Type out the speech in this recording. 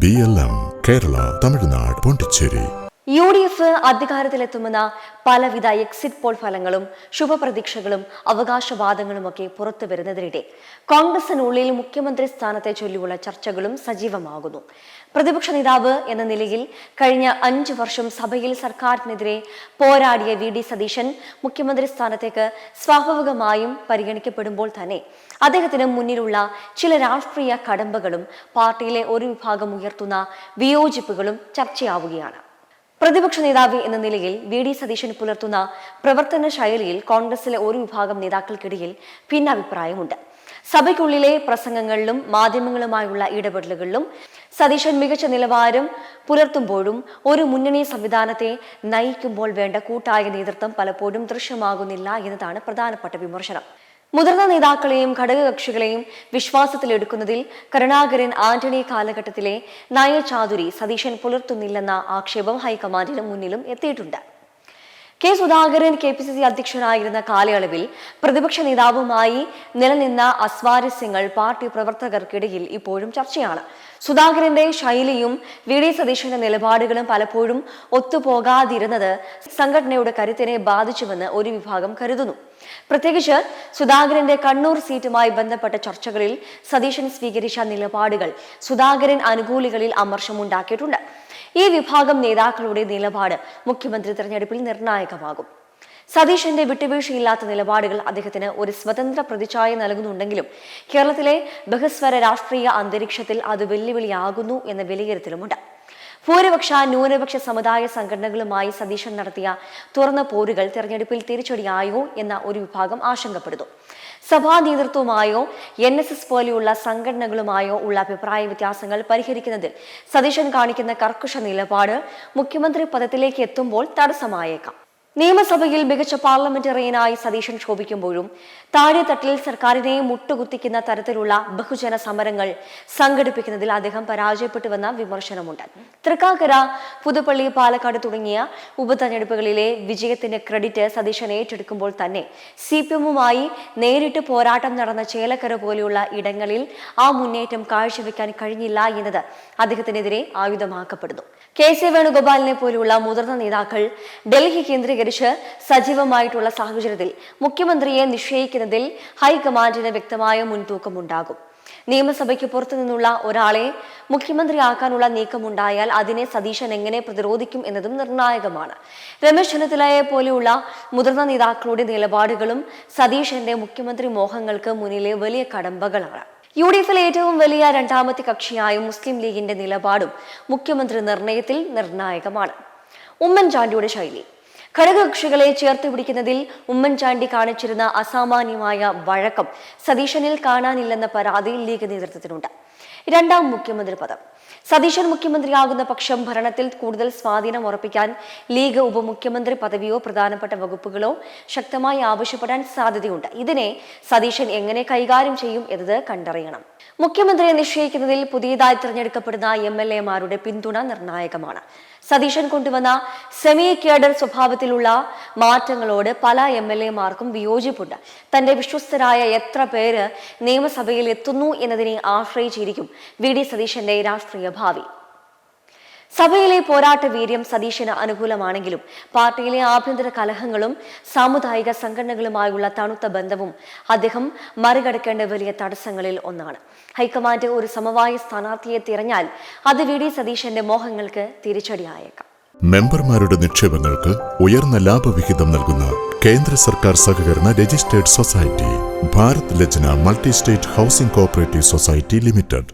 BLM Kerala, Tamil Nadu, Pondicherry. UDF അധികാരത്തിലെത്തുമെന്ന പലവിധ exit poll ഫലങ്ങളും ശുഭപ്രതീക്ഷകളും അവകാശവാദങ്ങളുമൊക്കെ പുറത്തു വരുന്നതിനിടെ കോൺഗ്രസിനുള്ളിൽ മുഖ്യമന്ത്രി സ്ഥാനത്തെ ചൊല്ലിയുള്ള ചർച്ചകളും സജീവമാകുന്നു. പ്രതിപക്ഷ നേതാവ് എന്ന നിലയിൽ കഴിഞ്ഞ 5 വർഷം സഭയിൽ സർക്കാരിനെതിരെ പോരാടിയ VD സതീശൻ മുഖ്യമന്ത്രി സ്ഥാനത്തേക്ക് സ്വാഭാവികമായും പരിഗണിക്കപ്പെടുമ്പോൾ തന്നെ അദ്ദേഹത്തിന് മുന്നിലുള്ള ചില രാഷ്ട്രീയ കടമ്പകളും പാർട്ടിയിലെ ഒരു വിഭാഗം ഉയർത്തുന്ന വിയോജിപ്പുകളും ചർച്ചയാവുകയാണ്. പ്രതിപക്ഷ നേതാവ് എന്ന നിലയിൽ VD സതീശൻ പുലർത്തുന്ന പ്രവർത്തന ശൈലിയിൽ കോൺഗ്രസിലെ ഒരു വിഭാഗം നേതാക്കൾക്കിടയിൽ ഭിന്നാഭിപ്രായമുണ്ട്. സഭയ്ക്കുള്ളിലെ പ്രസംഗങ്ങളിലും മാധ്യമങ്ങളുമായുള്ള ഇടപെടലുകളിലും സതീശൻ മികച്ച നിലവാരം പുലർത്തുമ്പോഴും ഒരു മുന്നണി സംവിധാനത്തെ നയിക്കുമ്പോൾ വേണ്ട കൂട്ടായ നേതൃത്വം പലപ്പോഴും ദൃശ്യമാകുന്നില്ല എന്നതാണ് പ്രധാനപ്പെട്ട വിമർശനം. മുതിർന്ന നേതാക്കളെയും ഘടകകക്ഷികളെയും വിശ്വാസത്തിലെടുക്കുന്നതിൽ കരുണാകരൻ ആന്റണി കാലഘട്ടത്തിലെ നയചാതുരി സതീശൻ പുലർത്തുന്നില്ലെന്ന ആക്ഷേപം ഹൈക്കമാൻഡിന് മുന്നിലും എത്തിയിട്ടുണ്ട്. K. സുധാകരൻ KPCC അധ്യക്ഷനായിരുന്ന കാലയളവിൽ പ്രതിപക്ഷ നേതാവുമായി നിലനിന്ന അസ്വാരസ്യങ്ങൾ പാർട്ടി പ്രവർത്തകർക്കിടയിൽ ഇപ്പോഴും ചർച്ചയാണ്. സുധാകരന്റെ ശൈലിയും VD സതീശന്റെ നിലപാടുകളും പലപ്പോഴും ഒത്തുപോകാതിരുന്നത് സംഘടനയുടെ കരുത്തിനെ ബാധിച്ചുവെന്ന് ഒരു വിഭാഗം കരുതുന്നു. പ്രത്യേകിച്ച് സുധാകരന്റെ കണ്ണൂർ സീറ്റുമായി ബന്ധപ്പെട്ട ചർച്ചകളിൽ സതീശൻ സ്വീകരിച്ച നിലപാടുകൾ സുധാകരൻ അനുകൂലികളിൽ അമർഷമുണ്ടാക്കിയിട്ടുണ്ട്. ഈ വിഭാഗം നേതാക്കളുടെ നിലപാട് മുഖ്യമന്ത്രി തെരഞ്ഞെടുപ്പിൽ നിർണായകമാകും. സതീശന്റെ വിട്ടുവീഴ്ചയില്ലാത്ത നിലപാടുകൾ അദ്ദേഹത്തിന് ഒരു സ്വതന്ത്ര പ്രതിച്ഛായ നൽകുന്നുണ്ടെങ്കിലും കേരളത്തിലെ ബഹുസ്വര രാഷ്ട്രീയ അന്തരീക്ഷത്തിൽ അത് വെല്ലുവിളിയാകുന്നു എന്ന വിലയിരുത്തലുമുണ്ട്. ഭൂരിപക്ഷ ന്യൂനപക്ഷ സമുദായ സംഘടനകളുമായി സതീശൻ നടത്തിയ തുറന്ന പോരുകൾ തെരഞ്ഞെടുപ്പിൽ തിരിച്ചടിയായോ എന്ന ഒരു വിഭാഗം ആശങ്കപ്പെടുന്നു. സഭാ നേതൃത്വവുമായോ NSS പോലെയുള്ള സംഘടനകളുമായോ ഉള്ള അഭിപ്രായ വ്യത്യാസങ്ങൾ പരിഹരിക്കുന്നതിൽ സതീശൻ കാണിക്കുന്ന കർക്കശ നിലപാട് മുഖ്യമന്ത്രി പദത്തിലേക്ക് എത്തുമ്പോൾ തടസ്സമായേക്കാം. നിയമസഭയിൽ മികച്ച പാർലമെന്ററിയനായി സതീശൻ ശോഭിക്കുമ്പോഴും താഴെത്തട്ടിൽ സർക്കാരിനെ മുട്ടുകുത്തിക്കുന്ന തരത്തിലുള്ള ബഹുജന സമരങ്ങൾ സംഘടിപ്പിക്കുന്നതിൽ അദ്ദേഹം പരാജയപ്പെട്ടുവെന്ന വിമർശനമുണ്ട്. തൃക്കാക്കര, പുതുപ്പള്ളി, പാലക്കാട് തുടങ്ങിയ ഉപതെരഞ്ഞെടുപ്പുകളിലെ വിജയത്തിന്റെ ക്രെഡിറ്റ് സതീശൻ ഏറ്റെടുക്കുമ്പോൾ തന്നെ CPM-മായി നേരിട്ട് പോരാട്ടം നടന്ന ചേലക്കര പോലെയുള്ള ഇടങ്ങളിൽ ആ മുന്നേറ്റം കാഴ്ചവെക്കാൻ കഴിഞ്ഞില്ല എന്നത് അദ്ദേഹത്തിനെതിരെ ആയുധമാക്കപ്പെടുന്നു. KC വേണുഗോപാലിനെ പോലെയുള്ള മുതിർന്ന നേതാക്കൾ ഡൽഹി കേന്ദ്രീകരിച്ച് സജീവമായിട്ടുള്ള സാഹചര്യത്തിൽ മുഖ്യമന്ത്രിയെ നിശ്ചയിക്കുന്നതിൽ ഹൈക്കമാൻഡിന് വ്യക്തമായ മുൻതൂക്കമുണ്ടാകും. നിയമസഭയ്ക്ക് പുറത്തുനിന്നുള്ള ഒരാളെ മുഖ്യമന്ത്രിയാക്കാനുള്ള നീക്കമുണ്ടായാൽ അതിനെ സതീശൻ എങ്ങനെ പ്രതിരോധിക്കും എന്നതും നിർണായകമാണ്. രമേശ് ചെന്നിത്തലയെ പോലെയുള്ള മുതിർന്ന നേതാക്കളുടെ നിലപാടുകളും സതീശന്റെ മുഖ്യമന്ത്രി മോഹങ്ങൾക്ക് മുന്നിലെ വലിയ കടമ്പകളാണ്. UDF-ലെ ഏറ്റവും വലിയ രണ്ടാമത്തെ കക്ഷിയായ മുസ്ലിം ലീഗിന്റെ നിലപാടും മുഖ്യമന്ത്രി നിർണയത്തിൽ നിർണായകമാണ്. ഉമ്മൻചാണ്ടിയുടെ ശൈലി ഘടകകക്ഷികളെ ചേർത്ത് പിടിക്കുന്നതിൽ ഉമ്മൻചാണ്ടി കാണിച്ചിരുന്ന അസാമാന്യമായ വഴക്കം സതീശനിൽ കാണാനില്ലെന്ന പരാതി ലീഗ് നേതൃത്വത്തിനുണ്ട്. രണ്ടാം മുഖ്യമന്ത്രി പദം സതീശൻ മുഖ്യമന്ത്രിയാകുന്ന പക്ഷം ഭരണത്തിൽ കൂടുതൽ സ്വാധീനം ഉറപ്പിക്കാൻ ലീഗ് ഉപമുഖ്യമന്ത്രി പദവിയോ പ്രധാനപ്പെട്ട വകുപ്പുകളോ ശക്തമായി ആവശ്യപ്പെടാൻ സാധ്യതയുണ്ട്. ഇതിനെ സതീശൻ എങ്ങനെ കൈകാര്യം ചെയ്യും എന്നത് കണ്ടറിയണം. മുഖ്യമന്ത്രിയെ നിശ്ചയിക്കുന്നതിൽ പുതിയതായി തിരഞ്ഞെടുക്കപ്പെടുന്ന MLA-മാരുടെ പിന്തുണ നിർണായകമാണ്. സതീശൻ കൊണ്ടുവന്ന സെമി കേഡർ സ്വഭാവത്തിലുള്ള മാറ്റങ്ങളോട് പല MLA-മാർക്കും വിയോജിപ്പുണ്ട്. തന്റെ വിശ്വസ്തരായ എത്ര പേര് നിയമസഭയിൽ എത്തുന്നു എന്നതിനെ ആശ്രയിച്ചിരിക്കും VD സതീശന്റെ രാഷ്ട്രീയ ഭാവി. സഭയിലെ പോരാട്ട വീര്യം സതീശന് അനുകൂലമാണെങ്കിലും പാർട്ടിയിലെ ആഭ്യന്തര കലഹങ്ങളും സാമുദായിക സംഘടനകളുമായുള്ള തണുത്ത ബന്ധവും അദ്ദേഹം മറികടക്കേണ്ട വലിയ തടസ്സങ്ങളിൽ ഒന്നാണ്. ഹൈക്കമാൻഡ് ഒരു സമവായ സ്ഥാനാർത്ഥിയെ തിരഞ്ഞാൽ അത് VD സതീശന്റെ മോഹങ്ങൾക്ക് തിരിച്ചടിയായേക്കാം. മെമ്പർമാരുടെ നിക്ഷേപങ്ങൾക്ക് ഉയർന്ന ലാഭവിഹിതം നൽകുന്ന കേന്ദ്ര സർക്കാർ സഹകരണ registered society Bharat Lajna multi state housing cooperative society limited.